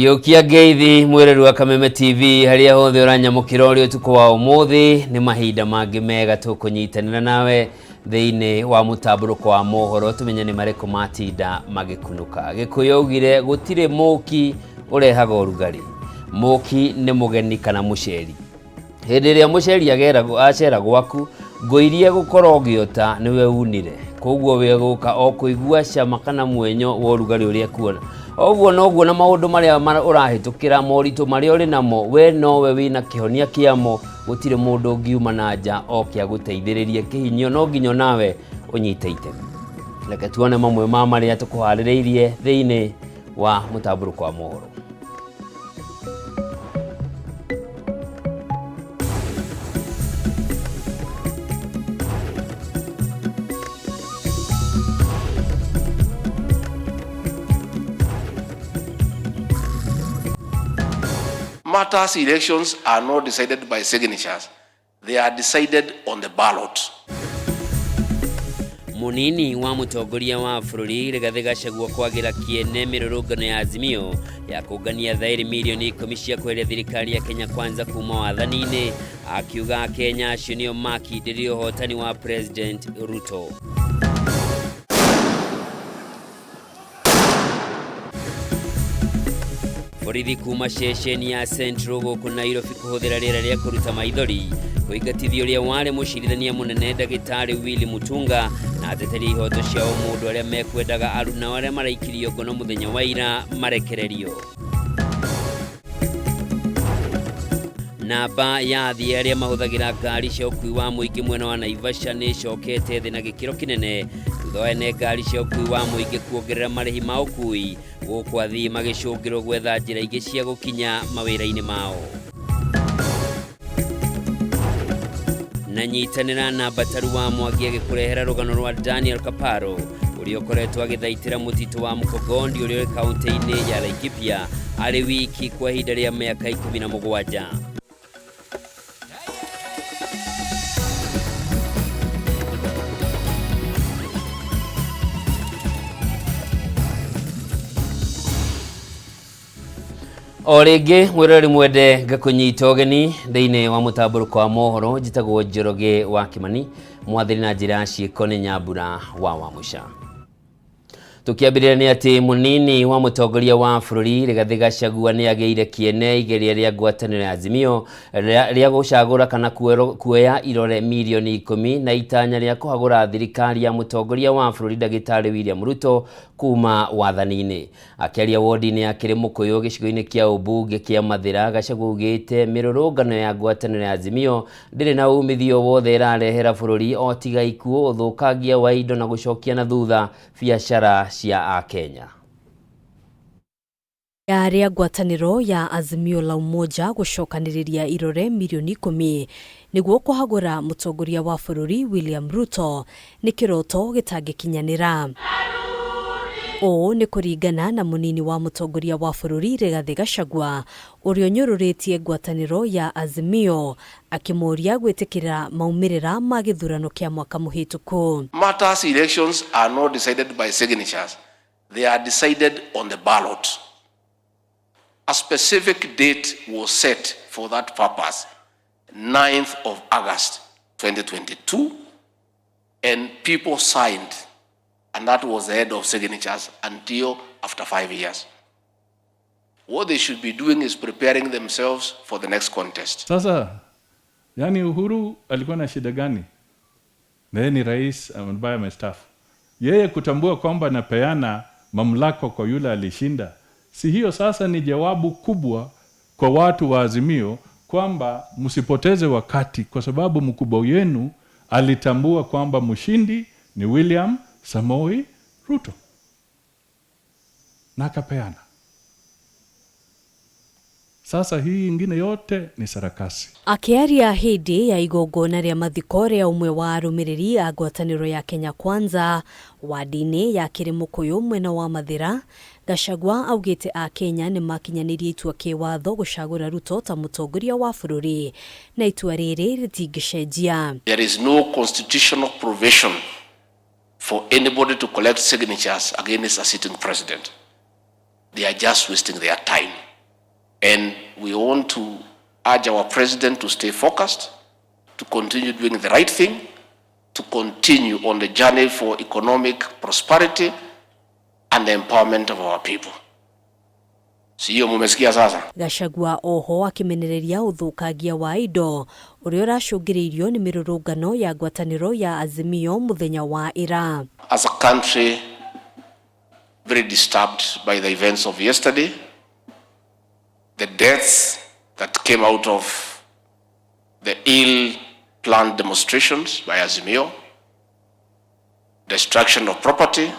Geukia ngeithi mwereru wa Kameme TV haria hothe uranyamukira uri utuko wa umuthi ni mahinda mangi mega tukunyitanira nawe thiini wa mutamburuko wa mohoro tumenye ni mareko matinda magikunuka. Gikuyu ugire gutire muki urehaga urugari. Muki ni mugeni kana muceri. Hindi ria muceri acera gwaku ngoirie gukoro giota niwe unire. Koguo we guka o kuigua cama kana mwenyo wa urugari uria kuona. Oguo noguo na maundu maria urahitukira moritu maria uri namo we nowe wina kihonia kiamo gutire mundu ngiuma na nja okia guteithiriria kihinyo no nginyo nawe unyite itemi. Reke tuone mamwe ma maria tukuhaririirie thiini wa mutamburuko wa mohoro. Matters elections are not decided by signatures. They are decided on the ballot. Munini wa mutongoria wa bururi Rigathi Gachagua kwagira kiene mirurungano ya Azimio ya kugania thairi milioni 10 cia kweria thirikari ya Kenya Kwanza kuma wathani-ini, akiuga Kenya acio nio makindirie uhotani wa President Ruto. Borithi kuma ceceni ya Central guku Nairobi kuhuthira riera ria kuruta maithori kuingatithio ria wale mucirithania munene Ndagitari Willy Mutunga na ateteri ihoto cia mundu aria mekwendaga aruna aria maraikirio ngono muthenya wa ira marekererio. Namba ya athii aria mahuthagira ngari cia ukui wa muingi mwena wa Naivasha ni cokete thi na gikiro kinene thutha wa ene ngari cia ukui wa muingi kuongerera marihi ma ukui guku athii magicungirwo gwetha njira ingi cia gukinya mawira-ini mao. Na nyitanira na bataru wa Mwangi agikurehera rugano rwa Daniel Kaparo uria ukoretwo agithaitira mutitu wa Mukogondi uria uri kaunti-ini ya Laikipia ari wiki kwa ihinda ria miaka 17. Orege mwirori mwende ngakunyita ugeni thiini wa mutamburuko wa mohoro njitagwo Njoroge wa Kimani mwathiri na njira ciiko ni Nyambura wa Wamusha. Tukiambirira ni ati munini wa mutongoria wa bururi Rigathi Gachagua ni ageire kiene igeria ria ngwataniro ya Azimio ria gucagura kana kuoya irore milioni 10 na itanya ria kuhagura thirikari ya mutongoria wa bururi Ndagitari William Ruto kuma wathani-ini. Akiaria wodi-ini ya Kirimukuyu gicigo-ini kia ubunge kia Mathira, Gachagua ugite mirurungano ya ngwataniro ya Azimio ndiri na umithio wothe irarehera bururi o tiga ikuo uthukangia wa indo na gucokia na thutha biacara cia Akenya. Yaria ngwataniro ya Azimio la Umoja gucokaniriria irore milioni 10 niguo kuhagura mutongoria wa bururi William Ruto ni kiroto gitangikinyanira. O ni kuringana na munini wa mutongoria wa bururi Rigathi Gachagua uria nyururitie ngwataniro ya Azimio akimuria gwitikira maumirira ma githurano kia mwaka muhituku. Matters elections are not decided by signatures. They are decided on the ballot. A specific date was set for that purpose, 9th of August 2022, and people signed, and that was the end of signatures until after 5 years. What they should be doing is preparing themselves for the next contest. Sasa, yani Uhuru alikuwa na shida gani? Na ni rais ambaye amestaafu. Yeye kutambua kwamba anapeana mamlaka kwa yule alishinda. Si hiyo sasa ni jawabu kubwa kwa watu wa Azimio kwamba msipoteze wakati kwa sababu mkubwa wenu alitambua kwamba mshindi ni William Samoei Ruto. Na akapeana. Sasa hii ingine yote ni sarakasi. Akiaria hindi ya igongona ria mathiko ria umwe wa arumiriri a ngwataniro ya Kenya Kwanza wadi-ini ya Kirimukuyu mwena wa Mathira, Gachagua augite a Kenya ni makinyanirie itua kiwatho gucagura Ruto ta mutongoria wa bururi na itua riri ritingicenjia. There is no constitutional provision for anybody to collect signatures against a sitting president. They are just wasting their time. And we want to urge our president to stay focused, to continue doing the right thing, to continue on the journey for economic prosperity and the empowerment of our people. Siyo mumesikia sasa. Gachagua oho akimenereria uthukagia wa indo uria uracungiriirio ni mirurungano ya ngwataniro ya Azimio muthenya wa ira. As a country very disturbed by the events of yesterday, the deaths that came out of the ill-planned demonstrations by Azimio, destruction of property,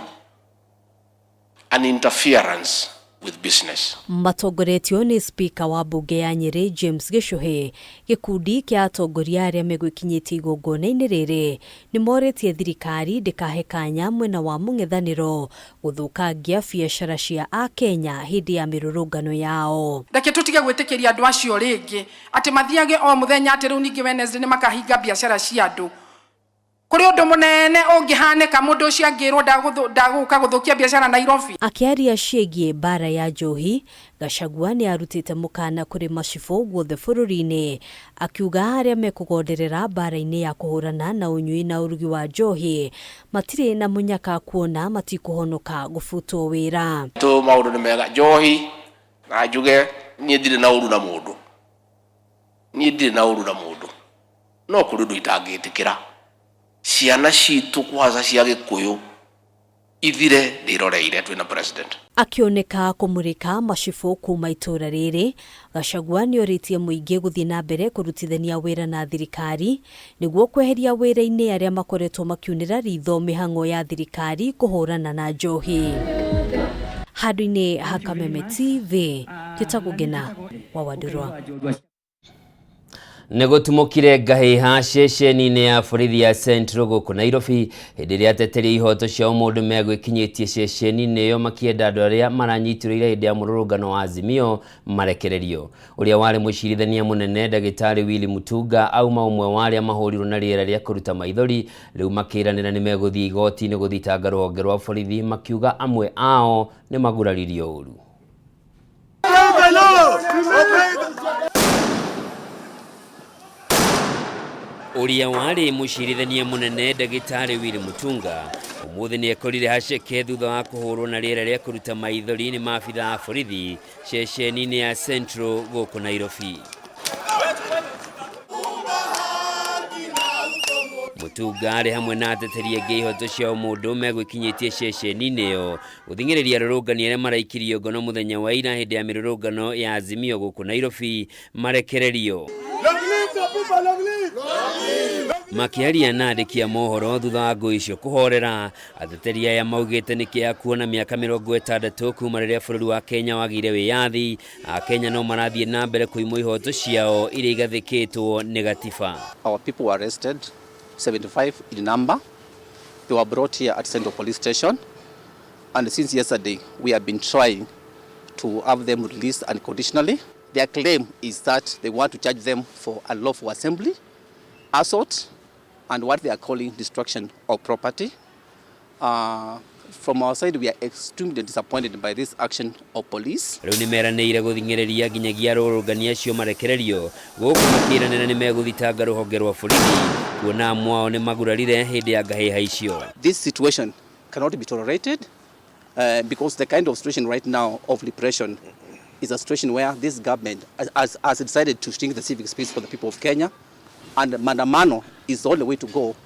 and interference with business. Matongoretio ni speaker wa bunge ya Nyeri James Gishuhi gikundi kia atongoria aria megwikinyiti igongona-ini riri ni moretie thirikari ndikahe kanya mwena wa mung'ethaniro guthukangia biacara cia a Kenya hindi ya mirurungano yao. Reke tutige gwitikiria andu acio ringi ati mathiage o muthenya ati riu ningi Wednesday ni makahinga biacara cia andu. Kuri undu munene ungihaneka mundu ucio angirwo ndaguka guthukia biacara Nairobi. Akiaria ciĩgiĩ bara ya njohi, Gachagua ni arutite mukana kuri macibũ guothe bũrũri-inĩ akiuga aria mekugonderera bara-inĩ ya kuhurana na unyui na urugi wa njohi matire na munyaka kuona matikuhonoka gũbutwo wĩra. To maundu ni mega njohi na njuge nie ndire na uru na mundu. Nie ndire na uru na mundu. No kuri ndu itangitikira. Ciana citu kwaza cia Gikuyu ithire ndiroreire twina president. Akioneka kumurika macibũ kuma itura riri, Gachagua ni oritie muingi guthii na mbere kurutithania wira na thirikari niguo kweheria wira-ini aria makoretwo makiunira ritho mihang'o ya thirikari kuhurana na njohi. Handũ-inĩ ha Kameme TV, Gĩtagũngĩna wa Wadurwa. Negotumokire gahiha ceceni-inĩ ya borithi ya Central gũkũ Nairobi hĩndĩ ĩrĩa ateteri ihoto cia mũndũ megwĩkinyĩtie ceceni-inĩ ĩyo makĩenda andũ arĩa maranyitirwo hĩndĩ ya mũrũrũngano wa Azimio marekererio. Ũrĩa warĩ mũcirithania mũnene Ndagĩtarĩ Willy Mutunga auma ũmwe wa arĩa mahũrirwo na rĩera rĩa kũruta maithori rĩu makĩranĩra nĩ megũthiĩ igoti-inĩ gũthitanga rũhonge rwa borithi makiuga amwe ao nĩ maguraririo ũru. Uria wari mucirithania munene Ndagĩtarĩ Willy Mutunga umuthi ni ekorire haceke thutha wa kuhurwo na rĩera rĩa kũruta maithori nĩ maabitha a borithi ceceni-inĩ ya Central gũkũ Nairobi. Mutunga arĩ hamwe na ateteri angĩ ihoto cia mũndũ megwĩkinyĩtie ceceni-inĩ ĩyo gũthing'ĩrĩria arũrũngani arĩa maraikirio ngono mũthenya wa ira hĩndĩ ya mĩrũrũngano ya Azimio gũkũ Nairobi marekererio. Makiaria na andĩki a mohoro thutha wa ngũĩ icio kũhorera, ateteri aya maugĩte nĩ kĩeha kuona mĩaka 60 kuma rĩrĩa bũrũri wa Kenya wagĩire wĩyathi, a Kenya no marathiĩ na mbere kũimwo ihoto ciao iria igathĩkĩtwo nĩ gatiba. Our people were arrested, 75 in number. They were brought here at Central Police Station, and since yesterday we have been trying to have them released unconditionally. Their claim is that they want to charge them for unlawful assembly, assault, and what they are calling destruction of property. From our side, we are extremely disappointed by this action of police. Rĩu nĩ meranĩire gũthing'ĩrĩria nginyagia arũrũngani acio marekererio gũkũ makĩranĩra nĩ megũthitanga rũhonge rwa borithi kuona amwe ao nĩ magurarire hĩndĩ ya ngahĩha icio. This situation cannot be tolerated because the kind of situation right now of repression is a situation where this government has decided to shrink the civic space for the people of Kenya, and Mandamano is the only way to go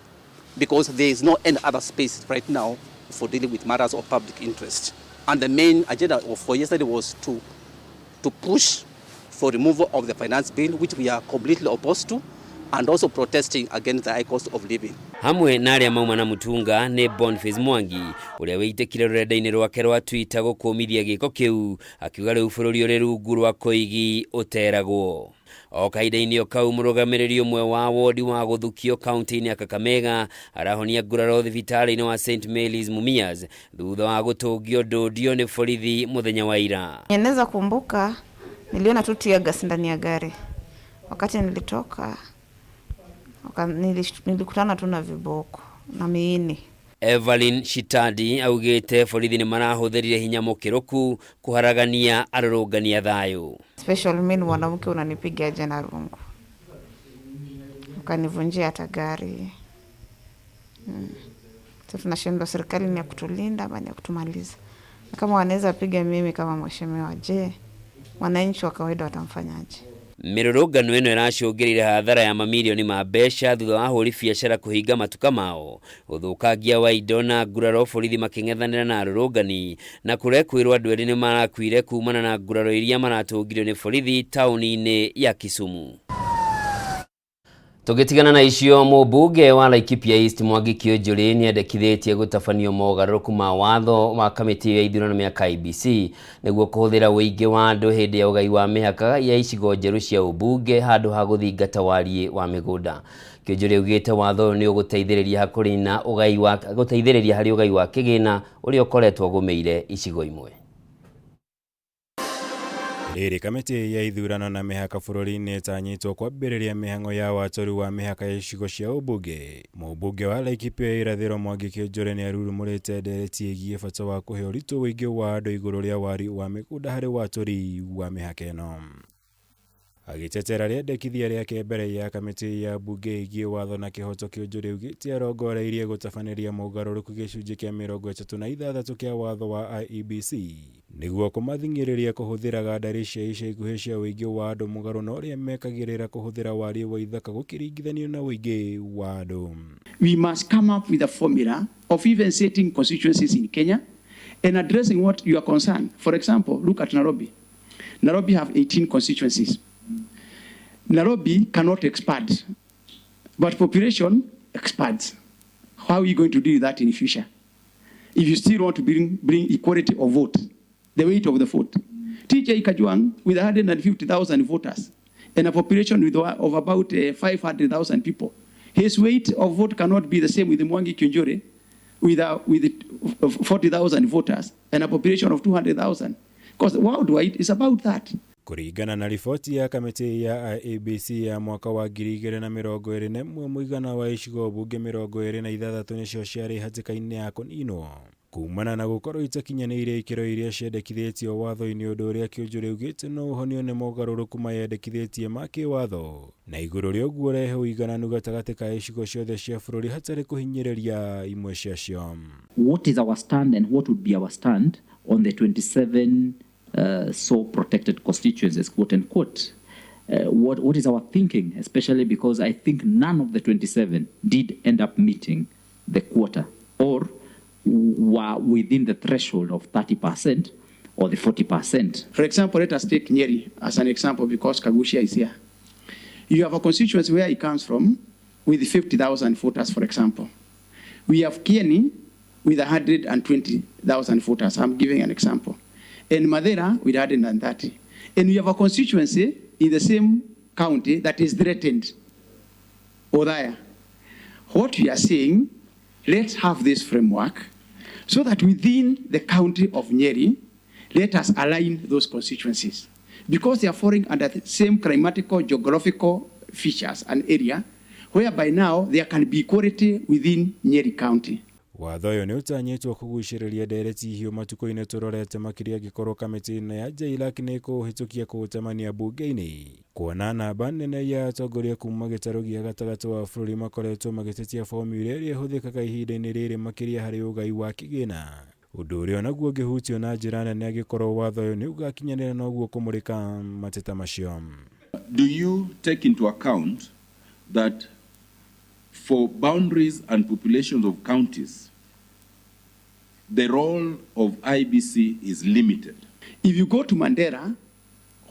because there is no any other space right now for dealing with matters of public interest. And the main agenda for yesterday was to push for removal of the finance bill, which we are completely opposed to, and also protesting against the high cost of living. Hamwe na arĩa mauma na Mutunga nĩ Boniface Mwangi ũrĩa wĩitikire rũrenda-inĩ rwake rwa Twitter gũkũmithia gĩko kĩu akiuga rĩu bũrũri ũrĩ rungu rwa koigi ũteragwo. O kahinda-inĩ o kau mũrũgamĩrĩri ũmwe wa wodi wa gũthukio kaunti-inĩ ya Kakamega arahonia nguraro thibitarĩ-inĩ wa St Mary's Mumias thutha wa gũtũngio ndodio nĩ borithi mũthenya wa ira. Ninaweza kumbuka niliona tu tear gas ndani ya gari. Wakati nilitoka nilikutana tu na viboko na miini. Evelyn Shitadi augite borithi ni marahũthĩrire hinya mũkĩrũku kuharagania arũrũngania thayo. Special mimi ni mwanamke, unanipiga aje na rungu, ukanivunjia hata gari. Sasa tunashindwa, serikali ni ya kutulinda ama ni ya kutumaliza? Kama wanaweza piga mimi kama mheshimiwa, je, wananchi wa kawaida watamfanyaje? Mirũrũngano ĩno ĩracũngĩrĩire hathara ya mamilioni ma mbeca thutha wa ahũri biacara kũhinga matuka mao, ũthũkangia wa indo na nguraro, borithi makĩng'ethanĩra na arũrũngani, na kũrekwĩrwo andũ erĩ nĩ marakuire kumana na nguraro iria maratũngirio nĩ borithi taũni-inĩ ya Kisumu. Tugitigana na icio, mũmbunge wa Laikipia East Mwangi Kĩũnjũrĩ nĩendekithĩtie gũtabanio mogarũrũku ma watho wa kamĩtĩ ya ithurano ya IEBC nĩguo kũhũthĩra ũingĩ wa andũ hĩndĩ ya ũgai wa mĩhaka ya icigo njerũ cia ũmbunge handũ ha gũthingata wariĩ wa mĩgũnda. Kĩũnjũrĩ augĩte watho ũyũ nĩ ũgũteithĩrĩria harĩ ũgai wa kĩgĩna ũrĩa ũkoretwo gũmĩire icigo imwe. Rĩrĩ kamĩtĩ ya ithurano na mĩhaka bũrũri-inĩ ĩtanyĩtwo kwambĩrĩria mĩhang'o ya watori wa mĩhaka ya icigo cia ũmbunge. Mũmbunge wa Laikipia ya irathĩro Mwangi Kĩũnjũrĩ nĩ arurumũrĩte ndereti ĩgiĩ bata wa kũhe ũritũ ũingĩ wa andũ igũrũ rĩa wari wa mĩgũnda harĩ watori wa mĩhaka ĩno. Agĩtetera rĩendekithia rĩake mbere ya kamĩtĩ ya mbunge ĩgiĩ watho na kĩhoto, Kĩũnjũrĩ augĩte arongoreirie gũtabanĩria mogarũrũku gĩcunjĩ kĩa 36 kĩa watho wa IEBC nĩguo kũmathing'ĩrĩria kũhũthĩra ndari cia ica ikuhĩ cia ũingĩ wa andũ mũgarũ na ũrĩa mekagĩrĩra kũhũthĩra wariĩ wa ithaka gũkĩringithanio na ũingĩ wa andũ. We must come up with a formula of even setting constituencies in Kenya and addressing what you are concerned. For example, look at Nairobi. Nairobi have 18 constituencies. Nairobi cannot expand, but population expands. How are you going to do that in the future? If you still want to bring equality of vote, the weight of the vote. TJ Kajwang with 150,000 voters and a population of about 500,000 people. His weight of vote cannot be the same with Mwangi Kĩũnjũrĩ with 40,000 voters and a population of 200,000. Because worldwide is about that. Kũringana na riboti ya kamĩtĩ ya IEBC ya mwaka wa 2021, mũigana wa icigo mbunge 26 nĩcio ciarĩ hatĩka-inĩ ya kũninwo kumana na gũkorwo itakinyanĩire ikĩro iria ciendekithĩtio watho-inĩ, ũndũ ũrĩa Kĩũnjũrĩ augĩte no ũhonio nĩ mogarũrũku mayendekithĩtie ma kĩwatho, na igũrũ rĩa ũguo rehe ũigananu gatagatĩ ka icigo ciothe cia bũrũri hatarĩ kũhinyĩrĩria imwe ciacio. What is our stand and what would be our stand on the 27 so protected constituencies, quote unquote? What is our thinking, especially because I think none of the 27 did end up meeting the quota or were within the threshold of 30% or the 40%. For example, let us take Nyeri as an example because Kagushia is here. You have a constituency where he comes from with 50,000 voters, for example. We have Kieni with 120,000 voters. I'm giving an example. And Madeira with 130. And we have a constituency in the same county that is threatened, Odaya. What we are saying, let's have this framework so that within the county of Nyeri, let us align those constituencies because they are falling under the same climatical, geographical features and area, whereby now there can be equality within Nyeri County. Watho ũyũ nĩ ũtanyĩtwo kũgucĩrĩria ndereti hiũ matukũ-inĩ tũrorete makĩria angĩkorwo kamĩtĩ-inĩ ya JLAC nĩ kũhĩtũkia kũũtamania mbunge-inĩ, kuona namba nene ya atongoria kuma gĩtarũ gĩa gatagatĩ wa bũrũri makoretwo magĩtetia fomu ĩrĩa ĩhũthĩkaga ihinda-inĩ rĩrĩ makĩria harĩ ũgai wa kĩgĩna, ũndũ ũrĩa naguo ũngĩhutio na njĩra nene angĩkorwo watho ũyũ nĩ ũgakinyanĩra na ũguo kũmũrĩka mateta macio. Do you take into account that for boundaries and populations of counties, the role of IBC is limited? If you go to Mandera,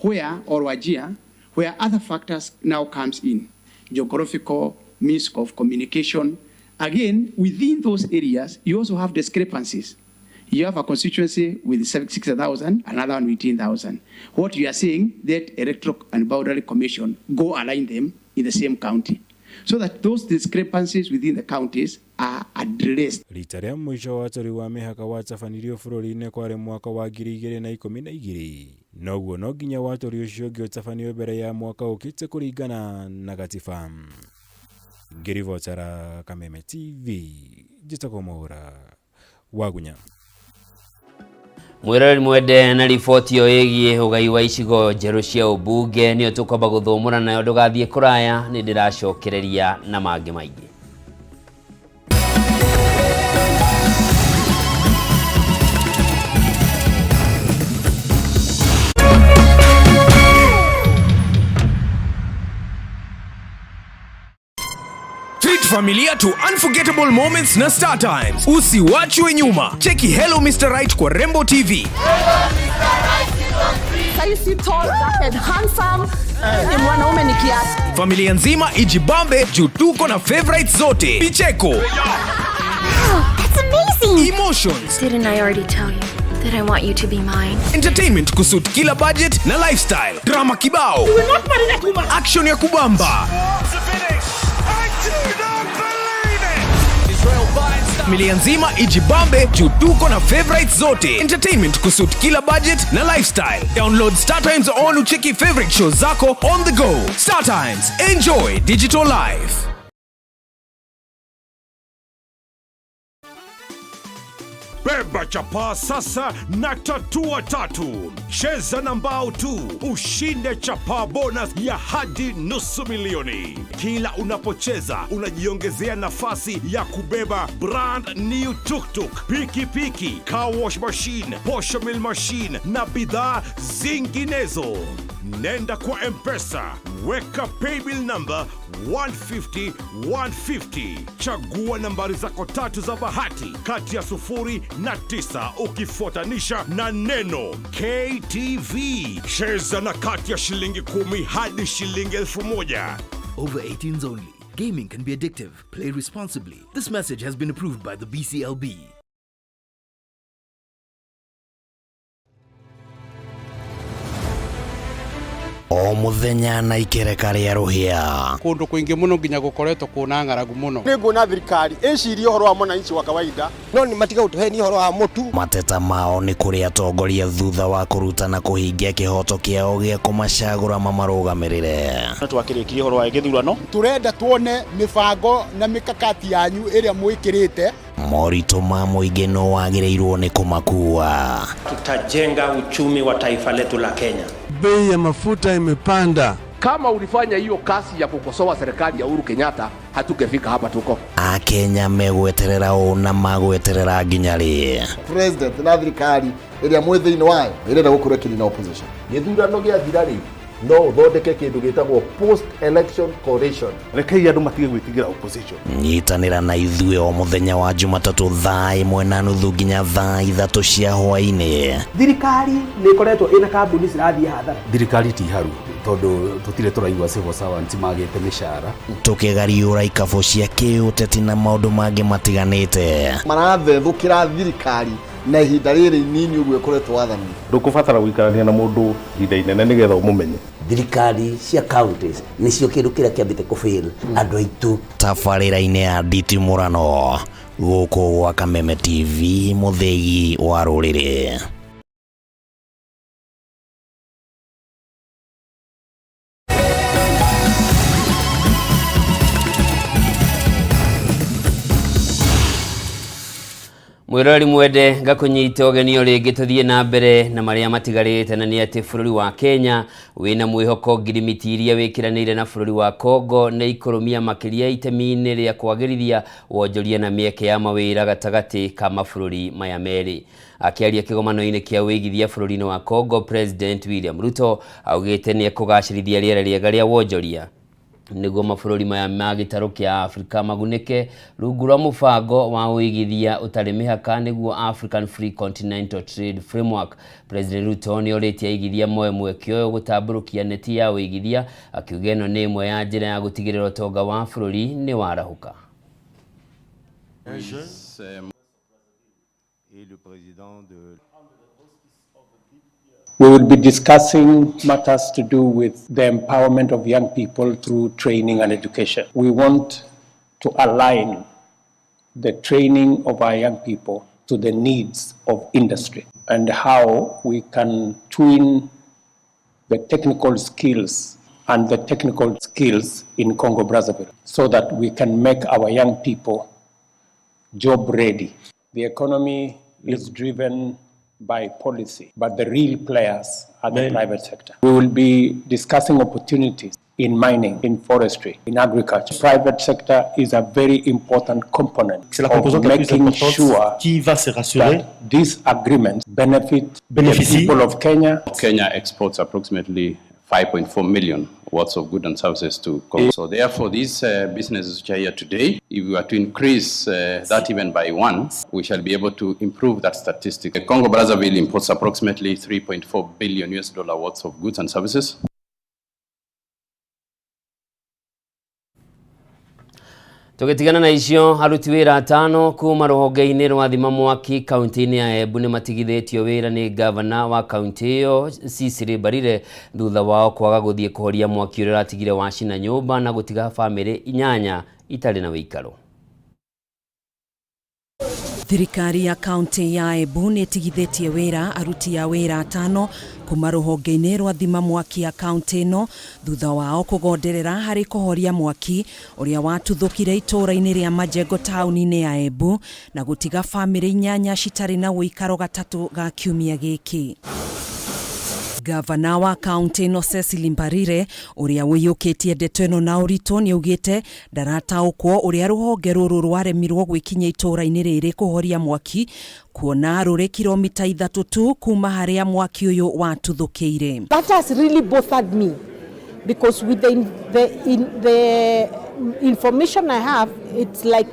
or Wajir, where other factors now comes in, geographical, means of communication, again, within those areas, you also have discrepancies. You have a constituency with 60,000, another one with 18,000. What you are saying, that Electoral and Boundary Commission go align them in the same county, so that those discrepancies within the counties are addressed. Rita rĩa mũico watori wa mĩhaka watabanirio bũrũri-inĩ kwarĩ mwaka wa 2012. Noguo no nginya watori ũcio ũngĩ ũtabanio mbere ya mwaka ũkĩte kũringana na gatiba. ngirivotera Kameme TV jitako Mohoro wagunya Mwirori mwende na riboti yo yegie ugai wa icigo njeru cia ubunge niyo tukwamba guthumura nayo ndugathie kuraya ni ndiracokereria na mangi maingi. Familia to unforgettable moments na Star Times. Usiwachwe nyuma. Cheki Hello Mr. Right kwa Rembo TV. Saisi tall, dark, handsome. Ni mwanaume ni kiasi. Familia nzima ijibambe juu tuko na favorites zote. Picheko. Wow, that's amazing. Emotions. Didn't I already tell you that I want you to be mine? Entertainment kusuit kila budget na lifestyle. Drama kibao. Action ya kubamba. Familia nzima ijibambe juu tuko na favorites zote. Entertainment kusuit kila budget na lifestyle. Download Star Times on ucheki favorite shows zako on the go. Star Times, enjoy digital life. Beba chapa sasa na tatua tatu. Cheza na mbao tu, ushinde chapa bonus ya hadi $500,000. Kila unapocheza, unajiongezea nafasi ya kubeba brand new tuk-tuk, piki-piki, car wash machine, posho mill machine na bidhaa zinginezo. Nenda kwa M-Pesa, weka paybill number 150-150. Chagua nambari zako tatu za bahati kati ya 0 na 9 ukifuatanisha na neno KTV. Cheza na kati ya shilingi 10 hadi shilingi 1,000. Over 18s only. Gaming can be addictive. Play responsibly. This message has been approved by the BCLB. O muthenya na ikereka ria ruhia kundu kuingi muno nginya gukoretwo kuna ng'aragu muno ni nguna thirikari icirie uhoro wa mwananchi wa kawaida no ni matiga utuheni uhoro wa mutu. Mateta mao ni kuri atongoria thutha wa kurutana kuhingia kihoto kiao gia kumacagura mamarugamirire. Twakirikirie uhoro wa githurano turenda tuone mibango na mikakati yanyu iria mwikirite. Morito ma muingi no wagireirwo ni kumakua. Tutajenga uchumi wa taifa letu la Kenya. Bei ya mafuta imepanda. Kama ulifanya hiyo kasi ya kukosoa serikali ya Uhuru Kenyatta, hatungefika hapa tuko. Akenya megweterera una magweterera nginyari. President na thirikari iria mwithiini wayo irenda gukura kiri na opposition. Githurano gia thirari no thondeke kindu gitagwo post election coalition. Rekei andu matige gwitigira opposition. Nyitanira na ithuĩ o muthenya wa Jumatatu thaa 1:30 nginya thaa 3 cia hwaini. Thirikari nĩ ikoretwo ina kambuni cirathie hathara. Thirikari ti haru tondu tutire turaigua civil servants magite mishara. Tukigariura ikabu cia kiuteti na maundu mangi matiganite. Marathethukira thirikari na ihinda riri nini uguo ikoretwo wathani. Ndukubatara guikarania na mundu ihinda inene nigetha umumenye. Thirikari cia counties nicio kindu kiria kiambite kufail andu aitu. Tabarira-ini ya nditimurano guku gwa Kameme TV muthegi wa ruriri. Mwirori mwende ngakunyita ogeni ringi tuthie na mbere na maria matigarite na ni ati bururi wa Kenya wina mwihoko ngirimiti iria wikiranire na bururi wa Congo na ikoromia makiria itemi-ini ria kwagirithia wonjoria na mieke ya mawira gatagati ka mabururi maya meri. Akiaria kigomano-ini kia wigithia bururi-ini wa Congo, President William Ruto augite ni ekugacirithia riera riega ria wonjoria niguo mabururi maya ma gitaro kia Afrika magunike rungu rwa mubango wa wigithia utari mihaka niguo African Free Continental Trade Framework. President Ruto ni oritie igithia mwekio gutamburukia neti ya wigithia akiuga ino ni imwe ya njira ya gutigirira utonga wa bururi ni warahuka. We will be discussing matters to do with the empowerment of young people through training and education. We want to align the training of our young people to the needs of industry and how we can twin the technical skills and the technical skills in Congo-Brazzaville so that we can make our young people job ready. The economy is driven by policy, but the real players are the private sector. We will be discussing opportunities in mining, in forestry, in agriculture. Private sector is a very important component of making sure that these agreements benefit the people of Kenya. Kenya exports approximately 5.4 million worth of goods and services to Congo. So therefore, these businesses which are here today, if we were to increase that even by 1, we shall be able to improve that statistic. Congo-Brazzaville imports approximately $3.4 billion worth of goods and services. Tugitigana na icio aruti wira 5 kuma ruhonge-ini rwa thima mwaki kaunti-ini ya Embu ni matigithitio wira ni governor wa kaunti iyo Cecily Mbarire thutha wao kwaga guthie kuhoria mwaki uria ratigire wacina nyumba na gutiga family 8 itari na wikaro. Thirikari ya kaunti ya Embu netigithĩtie wĩra aruti a wĩra 5 kuma rũhonge-inĩ rwa thima mwaki ya kaunti ĩno thutha wao kũgonderera harĩ kũhoria mwaki ũrĩa watuthũkire itũũra-inĩ rĩa Majengo taũni-inĩ ya Embu na gũtiga famĩlĩ 8 citarĩ na wĩikaro gatatũ ga kiumia gĩkĩ. Gavana wa kaunti ĩno Cecily Mbarire ũrĩa wĩyũkĩtie ndeto ĩno na ũritũ nĩaugĩte ndarataũkwo ũrĩa rũhonge rũrũ rwaremirwo gwĩkinya itũũra-inĩ rĩrĩ kũhoria mwaki kuona rũrĩ kilomita 3 tu kuma harĩa mwaki ũyũ watuthũkĩire. That has really bothered me because with the information I have, it's like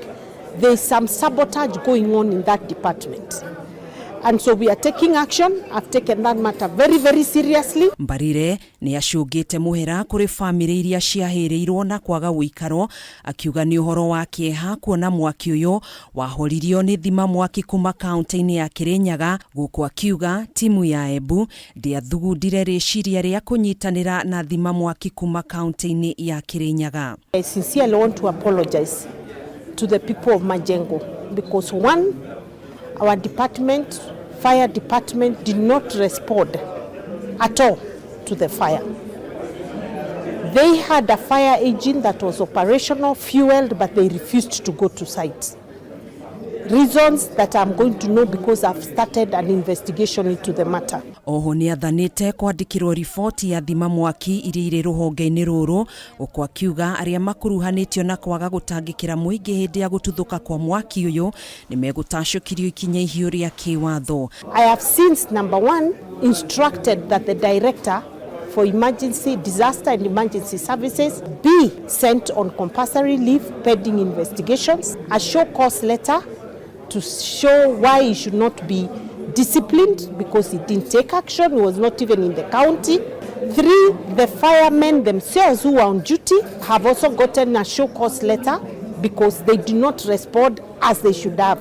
there's some sabotage going on in that department. And so we are taking action. I've taken that matter very, very seriously. Mbarire ni acungite muhera kuri family iria ciahĩrĩirwo na kwaga wĩikaro akiuga ni ũhoro wa kĩeha kuona mwaki ũyũ wahoririo ni thima mwaki kuma kaunti-inĩ ya Kirinyaga gũkũ akiuga timu ya Embu ndĩathugundire rĩciria rĩa kũnyitanĩra na thima mwaki kuma kaunti-inĩ ya Kirinyaga. I sincerely want to apologize to the people of Majengo because our department, fire department, did not respond at all to the fire. They had a fire engine that was operational, fueled, but they refused to go to site. Reasons that I'm going to know because I've started an investigation into the matter. Oho ni athanĩte kwandĩkĩrwo riboti ya thima mwaki iria irĩ rũhonge-inĩ rũrũ gũkũ akiuga arĩa makuruhanĩtio na kwaga gũtangĩkĩra mũingĩ hĩndĩ ya gũtuthũka kwa mwaki ũyũ nĩ megũtacũkirio ikinya ihiũ rĩa kĩwatho. I have since number 1 instructed that the director for emergency, disaster and emergency services be sent on compulsory leave pending investigations, a show cause letter to show why he should not be disciplined because he didn't take action, he was not even in the county. 3, the firemen themselves who were on duty have also gotten a show cause letter because they do not respond as they should have.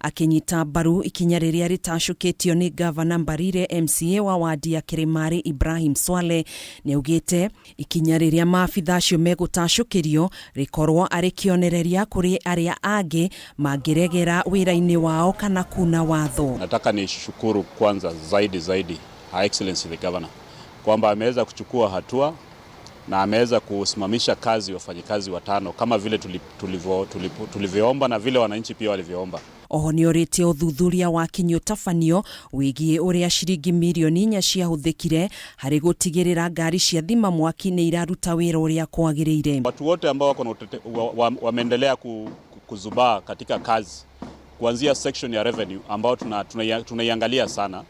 Akinyita mbaru ikinya rĩrĩa rĩtacũkĩtio ni Gavana Mbarire, MCA wa wadi ya Kirimari Ibrahim Swale nĩaugĩte ikinya rĩrĩa maabitha acio megũtacũkĩrio rĩkorwo arĩ kĩonereria kũrĩ arĩa angĩ mangĩregera wĩra-inĩ wao kana kuna watho. Nataka nishukuru kwanza zaidi Her Excellency the Governor kwamba ameweza kuchukua hatua na ameweza kusimamisha kazi wafanyikazi 5 kama vile tulivyoomba na vile wananchi pia walivyoomba. Oho nĩorĩtie ũthuthuria wa kinyotabanio wĩgiĩ ũrĩa ciringi milioni 4 ciahũthĩkire harĩ gũtigĩrĩra ngari cia thima mwaki nĩ iraruta wĩra ũrĩa kwagĩrĩire. Watu wote ambao wameendelea kuzubaa katika kazi kuanzia section ya revenue ambao tunaiangalia sana,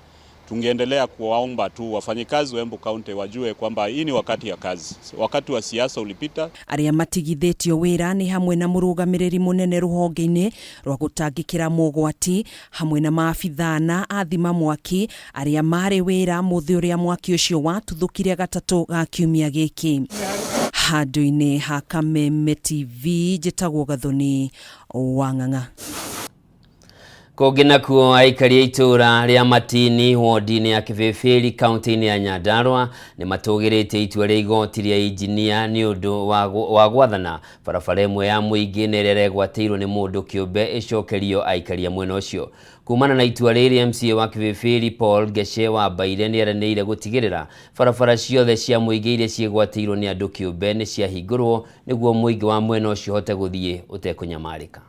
tungeendelea kuwaomba tu wafanyikazi wa Embu County wajue kwamba hii ni wakati ya kazi. Wakati wa siasa ulipita. Arĩa matigithĩtio wĩra nĩ hamwe na mũrũgamĩrĩri mũnene rũhonge-inĩ rwa gũtangĩkĩra mogwati hamwe na maabitha na athima mwaki arĩa marĩ wĩra mũthĩ ũrĩa mwaki ũcio watuthũkire gatatũ ga kiumia gĩkĩ. Handũ-inĩ ha Kameme TV njĩtagwo Gathoni Wang'ang'a. Kogena kuo aikari itura ria Matini wodini ya Kibeferi county ya Nyandarua ni matugirite itua ria igoti ria engineer ni undu wa gwathana barabara imwe ya muingi nerere gwateirwo ni mundu kiumbe icokerio aikari mwena ucio. Kumana na itua riri MCA wa Kibeferi Paul Geshe wa Baire ni aranire gutigirira barabara ciothe cia muingi iria ciegwateirwo ni andu kiumbe ni ciahingurwo niguo muingi wa mwena ucio hote guthie utekunyamarika.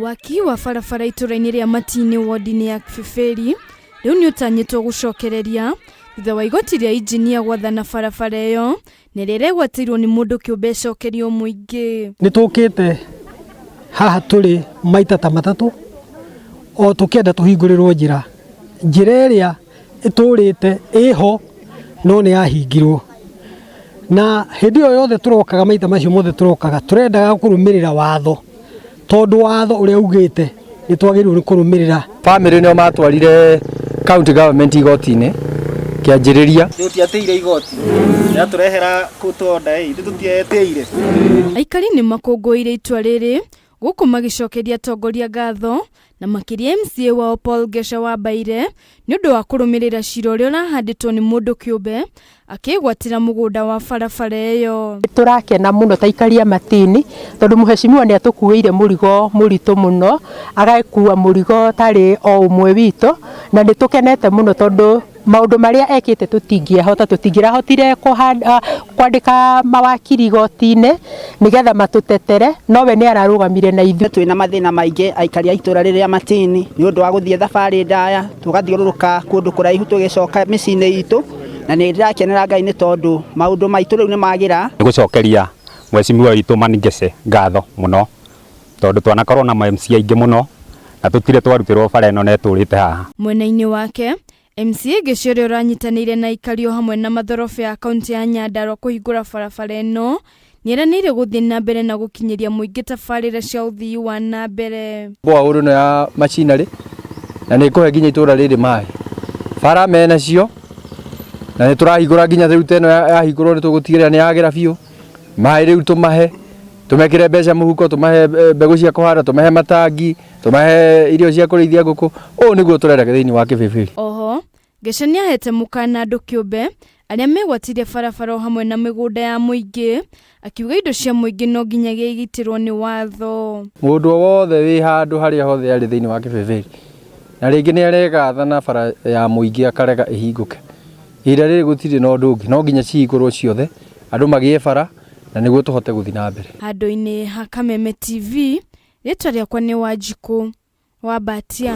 Waki wa barabara ituraini ria Matini wodini ya Kibeferi riu ni utanyitwo gucokereria thutha wa igoti ria engineer gwathana barabara iyo ni riregwatirwo ni mundu kiumbe cokerio muingi. Ni tukite haha turi maita ta matatu o tukienda tuhingurirwo njira iria iturite iho no ni yahingirwo na hindi yo yothe turokaga maita macio mothe turokaga turendaga kurumirira watho tondu watho uria ugite ni twagirwo ni kurumirira. Family no matwarire county government igoti-ini kianjiriria tutiateire igoti ya turehera kutonda tutiateire. Aikari ni makongoire itua riri guku magicokeria tongoria gatho na makiria MCA wa Paul Geshe wa Baire ni undu wa kurumirira cira uria urahanditwo ni mundu kiumbe akigwatira mugunda wa barabara iyo. Turakena muno taikaria Matini tondu muheshimiwa ni atukuire murigo murito muno agaikua murigo tari o umwe wito na nitukenete muno tondu maundu maria ekite tutingirahotire kwandika mawakiri igoti-ini nigetha matutetere nowe ni ararugamire na ithu. Twina mathina maingi aikari aitura riria Matini ni undu wa guthie thabari ndaya tugathiururuka kundu kuraihu tugicoka micini itu na ni ndirakenera Ngai ni tondu maundu maitu riu ni magira gucokeria mweshimiwa witu Manigese ngatho muno tondu twanakorwo na MCA aingi muno na tutire twarutirwo bara ino na turite haha. Mwena-ini wake MCA Geshe uria uranyitanire na ikario hamwe na mathorofa ya kaunti ya Nyandarua kuhingura barabara ino ni eranire guthie na mbere na gukinyiria muingi tabarira cia uthii wa na mbere. Mohoro no ya machinery na ni kuhe nginya itura riri mai bara mena cio na ni turahingura nginya riu teno yahingurwo ni tugutigirira ni yagira biu mai riu tumahe tumekire mbeca muhuko tumahe mbegu cia kuhanda tumahe matangi tumahe irio cia kurithia nguku o niguo turereke thiini wa Kibeferi. Oho Geshe ni ahete mukana andu kiumbe aria megwatirie barabara hamwe na migunda ya muingi akiuga indo cia muingi no nginyagia igitirwo ni watho. Mundu wothe wi handu haria hothe ari thiini wa Kibeferi na ringi ni aregathana bara ya muingi akarega ihinguke ira riri gutiri no ndungi no nginya cihingurwo ciothe andu magie bara na niguo tuhote guthi na mbere. Handu-ini ha Kameme TV ritwa riakwa ni Wanjiku wa Batia.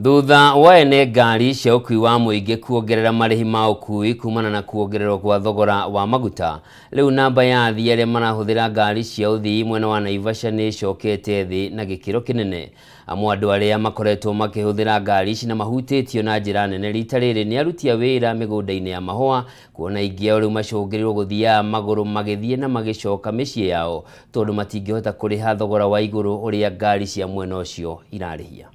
Thutha wa ene ngari cia ukui wa muingi kuongerera marihi ma ukui kumana na kuongererwo kwa thogora wa maguta, riu namba ya athii aria marahuthira ngari cia uthii mwena wa Naivasha ni cokete thi na gikiro kinene. Amwe andu aria makoretwo makihuthira ngari ici na mahutitio na njira nene rita riri ni aruti a wira migunda-ini ya mahua kuona ingi ao riu macungirirwo guthia maguru magithie na magicoka micii yao tondu matingihota kuriha thogora wa iguru uria ngari cia mwena ucio irarihia.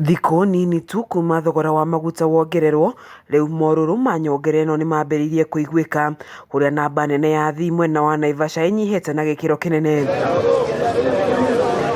Thiko nini tu kuma thogora wa maguta wongererwo riu moruru manyongere no ni mambiririe kuiguika kuria namba nene ya athii mwena wa Naivasha inyihite na gikiro kinene.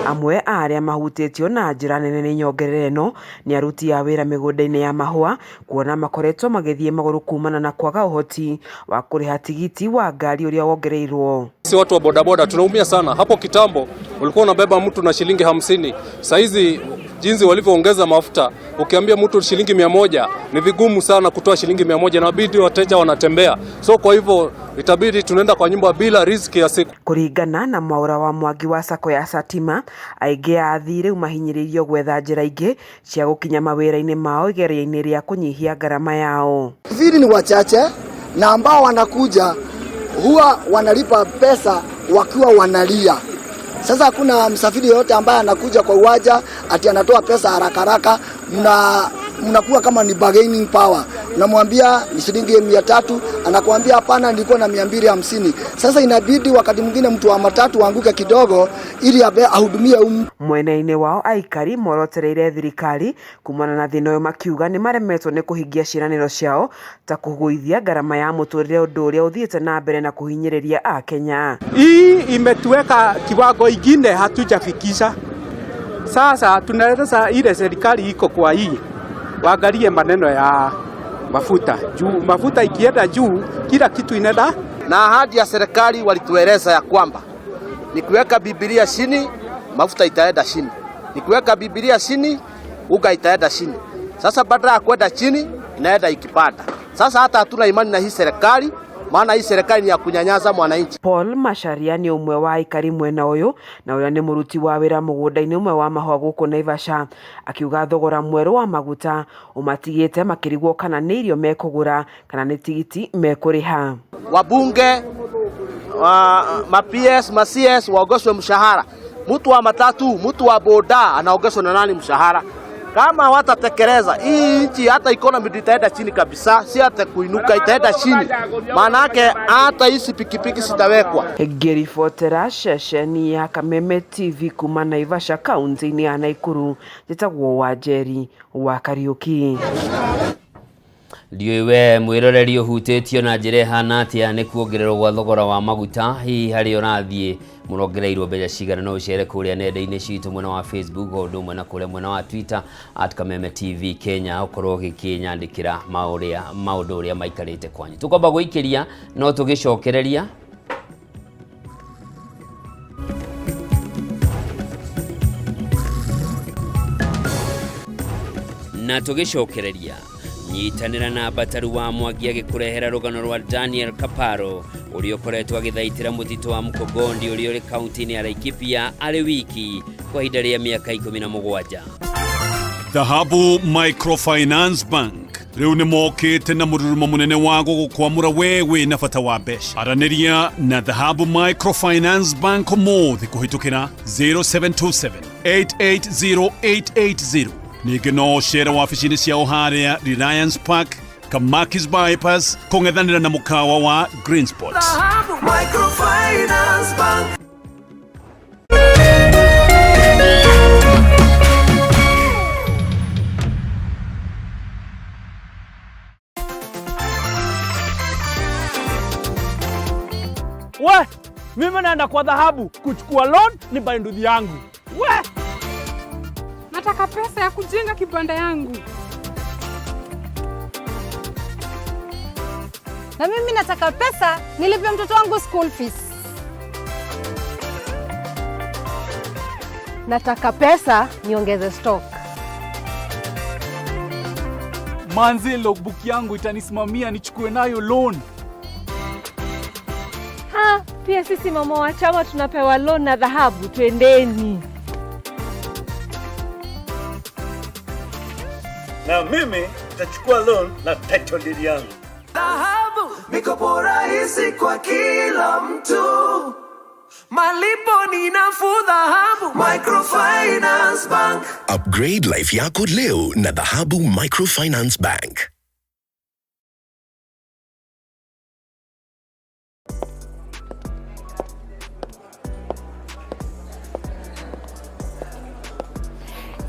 Amwe aria mahutitio na njira nene ni nyongerere no ni aruti a wira migunda-ini ya mahua kuona makoretwo magithie maguru kumana na kwaga uhoti wa kuriha tigiti wa ngari uria wongereirwo. Si watu wa bodaboda tunaumia sana. Hapo kitambo ulikuwa unabeba mtu na shilingi 50. Sasa hizi jinsi walivyoongeza mafuta, ukiambia mtu shilingi 100 ni vigumu sana kutoa shilingi 100 na bidii wateja wanatembea. So kwa hivyo itabidi tunaenda kwa nyumba bila riziki ya siku. Kuringana na mwaura wa mwagi wa sako ya Satima, aingi athii riu mahinyiririo gwetha njira ingi cia gukinya mawira-ini mao igeria-ini ria kunyihia garama yao. Vili ni wachache na ambao wanakuja huwa wanalipa pesa wakiwa wanalia. Sasa hakuna msafiri yote ambaye anakuja kwa uwanja ati anatoa pesa haraka haraka, mnakuwa kama ni bargaining power. unamwambia ni shilingi 300, anakuambia hapana, nilikuwa na 250. Sasa inabidi wakati mwingine mtu wa matatu aanguke kidogo ili ahudumie mwena-inĩ wao aikari morotereire thirikari kumana na thĩna ũyũ makiuga nĩ maremetwo nĩ kũhingia ciĩranĩro ciao ta kũgũithia gharama ya mũtũrĩre, ũndũ ũrĩa ũthiĩte na mbere na kũhinyĩrĩria Akenya. Hii imetuweka kiwango ingine hatujafikisha. Sasa tunaeleza ile serikali iko kwa hii waangalie maneno ya mafuta. Juu mafuta ikienda juu kila kitu inaenda. Na ahadi ya serikali walitueleza ya kwamba ni kuweka Biblia chini, mafuta itaenda chini. Ni kuweka Biblia chini, uga itaenda chini. Sasa badala ya kwenda chini, inaenda ikipanda. Sasa hata hatuna imani na hii serikali, maana hii serikali ni ya kunyanyasa mwananchi. Paul Macharia ni umwe wa aikari mwena uyu na uria ni muruti wa wira mugunda-ini umwe wa mahua guku Naivasha, akiuga thogora mweru wa maguta umatigite makirigwo kana ni irio mekugura kana ni tigiti mekuriha. Wabunge ma-PS, ma-CS waongezwe mshahara. Mtu wa matatu, mtu wa boda anaongezwa na nani mshahara? Kama watatekeleza hii nchi, hata economy itaenda chini kabisa, si hata kuinuka, itaenda chini. Maana yake hata hizi pikipiki sitawekwa. Ngĩribotera ceceni ya Kameme TV kuma Naivasha kaunti-inĩ ya Nakuru, njĩtagwo Wanjeri wa Kariuki. Ndiwe mwiroreri ũhutĩtio na njĩra ihana atĩa nĩ kuongererwo gwa thogora wa maguta. Hihi harĩ ũrathiĩ mũrongereirwo mbeca cigana, no ũcere kũrĩa nenda-inĩ citũ mwena wa Facebook o ũndũ ũmwe na kũrĩa mwena wa Twitter @Kameme TV Kenya, ũkorwo ũgĩkĩnyandĩkĩra maũndũ ũrĩa maikarĩte kwanyu. Tũkwamba gũikĩria no tũgĩcokereria na tũgĩcokereria nyitanĩra na Bataru wa Mwangi agĩkũrehera rũgano rwa Daniel Kaparo ũrĩa ũkoretwo agĩthaitĩra mũtitũ wa Mkogondi ũrĩa ũrĩ kaunti-inĩ ya Laikipia arĩ wiki kwa ihinda rĩa mĩaka 17. Dhahabu Microfinance Bank rĩu nĩ mokĩte na mũrurumo mũnene wa gũgũkwamũra wewe na bata wa mbeca. Aranĩria na Dhahabu Microfinance Bank ũmũthĩ kũhĩtũkĩra 0727 880880. Ningĩ no ũcere wabici-inĩ ciao harĩa Reliance Park, Kamakis Bypass, kũng'ethanĩra na mũkawa wa Green Spot. Dhahabu Microfinance Bank. We, mimi naenda kwa Dhahabu kuchukua loan ni bainduthi yangu. We! Nataka pesa ya kujenga kibanda yangu. Na mimi nataka pesa nilipe mtoto wangu school fees. Nataka pesa niongeze stock. Manzi, logbook yangu itanisimamia nichukue nayo loan. Pia sisi mama wa chama tunapewa loan na Dhahabu, twendeni. Na mimi nitachukua loan na title deed yangu. Dhahabu, mikopo rahisi kwa kila mtu. Malipo ni nafuu. Dhahabu Microfinance Bank. Upgrade life yako leo na Dhahabu Microfinance Bank.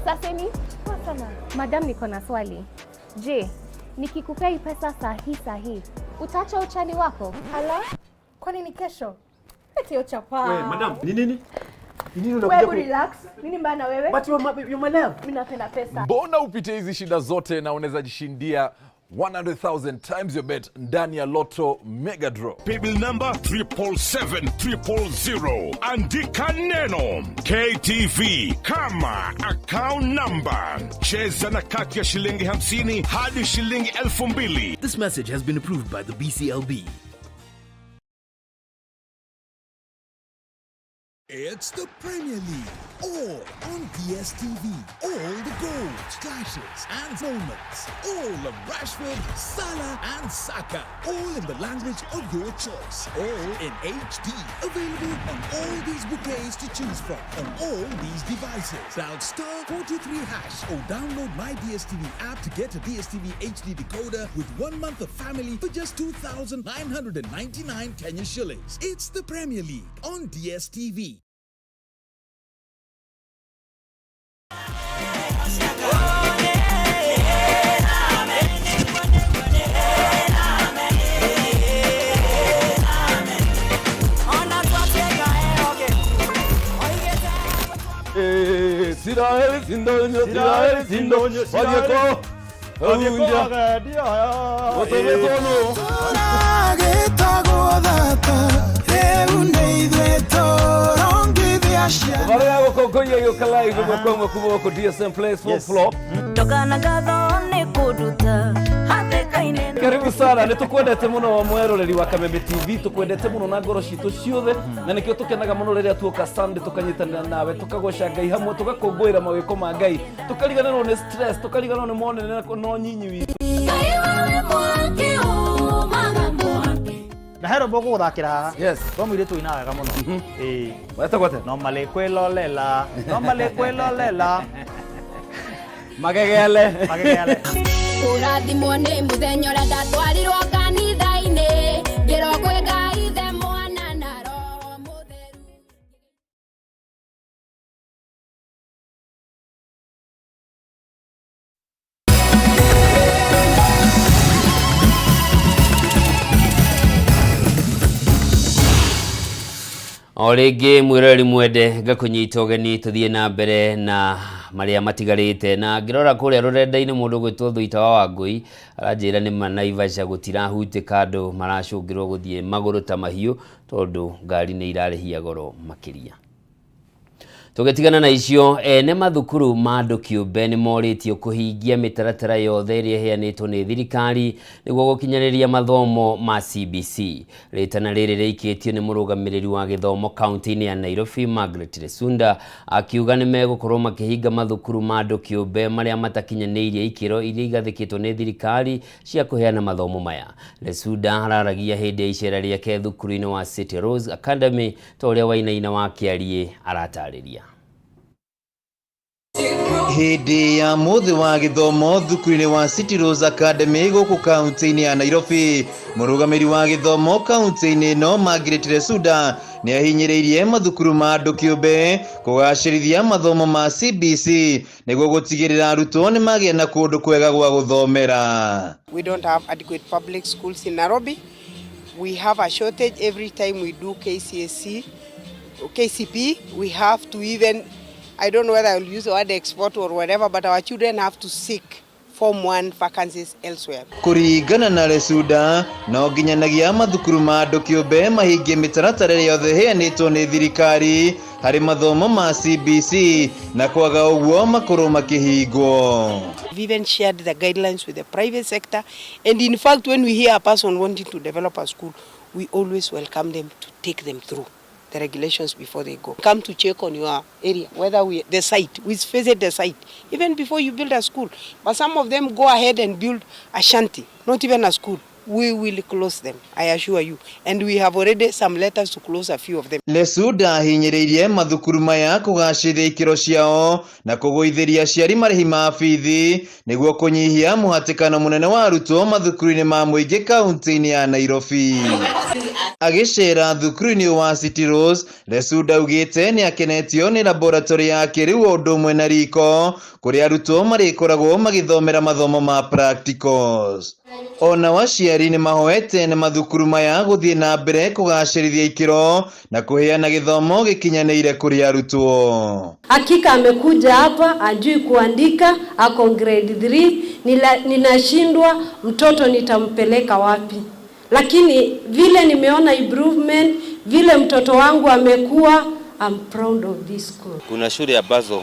Saseni, madam, niko na swali. Je, nikikupea hii pesa sahi, utaacha uchani wako? Hala? Kwani ni kesho? Eti uchapa. Wewe, madam, ni nini? Wewe relax. Nini mbana wewe? But you my love. Mimi napenda pesa. Mbona upite hizi shida zote na unaweza jishindia 100,000 times your bet ndani ya Lotto Mega Draw. Paybill number 777-000. Andika neno KTV kama account number. Cheza na kati ya shilingi 50 hadi shilingi 2,000. This message has been approved by the BCLB. It's the Premier League, all on DSTV. All the goals, clashes and moments. All of Rashford, Salah and Saka. All in the language of your choice. All in HD. Available on all these bouquets to choose from on all these devices. Dial *43# or download my DSTV app to get a DSTV HD decoder with 1 month of family for just 2,999 Kenya shillings. It's the Premier League on DSTV. Siraeli sindonyo, Siraeli sindonyo, wadieko, wadieko agadia ya, watono. Vale hago kokoya yo kalai go kongo kubo ko DSM Place for floor. Tokana gatho ne kuduta hate kaine. Karibu sana nitukwendete muno mweroreri wa Kameme TV tukwendete muno na ngoro citu ciothe na nikio tukenaga muno riria tuoka Sunday tukanyitanira nawe tukagoca Ngai hamwe tugakungwira mawiko ma Ngai tukariganirwo ni stress tukariganirwo ni monene no nyinyi witu. Na hero bogo guthakira yes twamwire tu ina wega muno weta gwate no male kwelolela magegele urathimwo ni muthenyo ra ndatwarirwo kanitha-ini ngirwo kwi Ngai the mwana na roho mutheru. Orege mwirori mwende ngakunyita ugeni tuthie na mbere na maria matigarite na ngirora kuria rurenda-ini mundu gwitwo Thuita wa Wangui aranjira ni Naivasha gutirahutika andu maracungirwo guthie maguru ta mahiu tondu ngari ni irarehia goro makiria. Tugetigana na icio ene mathukuru ma andu kiumbe ni moritio kuhingia mitaratara yothe iria heanitwo ni thirikari niguo gukinyaniria mathomo ma CBC. Ritana riri riikitio ni murugamiriri wa githomo kaunti-ini ya Nairobi Margaret Lesunda akiuga ni megukorwo makihinga mathukuru ma andu kiumbe maria matakinyanirie ikiro iria igathikitwo ni thirikari cia kuheana mathomo maya. Lesunda araragia hindi ya icera riake thukuru-ini wa City Rose Academy toria Wainaina wa Kiarie aratariria. Hindi ya muthi wa githomo thukuru-ini wa City Rose Academy guku kaunti-ini ya Nairobi murugamiri wa githomo kaunti-ini no Margaret Lesunda ni ahinyiriirie mathukuru ma andu kiumbe kugacirithia mathomo ma CBC niguo gutigirira arutwo ni magia na kundu kwega gwa guthomera. We don't have adequate public schools in Nairobi. We have a shortage every time we do KCSE or KCP. We have to even, I don't know whether I will use the word export or whatever, but our children have to seek Form 1 vacancies elsewhere. Kuringana na Lesunda no nginyanagia mathukuru ma andu kiumbe mahingie mitaratara yothe heanitwo ni thirikari hari mathomo ma CBC na kwaga uguo makorwo makihingwo. We even shared the guidelines with the private sector, and in fact when we hear a person wanting to develop a school, we always welcome them to take them through the regulations before they go. Come to check on your area, whether we visit the site, even before you build a school. But some of them go ahead and build a shanty, not even a school. We will close them, I assure you. And we have already some letters to close a few of them. Lesunda hinyiriirie mathukuru maya kugacithia ikiro ciao na kuguithiria aciari marĩhi ma bithi niguo kunyihia muhatikano munene wa arutwo mathukuru-ini ma muingi kaunti-ini ya Nairobi. Agicera thukuru-ini wa City Rose, Lesunda ugite ni akenetio ni laboratory ya kiriu undu umwe na riko kuria arutwo marikoragwo magithomera mathomo ma practicals. Ona waciari ni mahoete na mathukuru maya guthie na mbere kugacirithia ikiro na kuheana githomo gikinyanĩire kuri arutwo. Hakika amekuja hapa ajui kuandika, ako grade 3, ninashindwa mtoto nitampeleka wapi. Lakini vile nimeona improvement, vile mtoto wangu amekuwa, I'm proud of this school. Kuna shule ambazo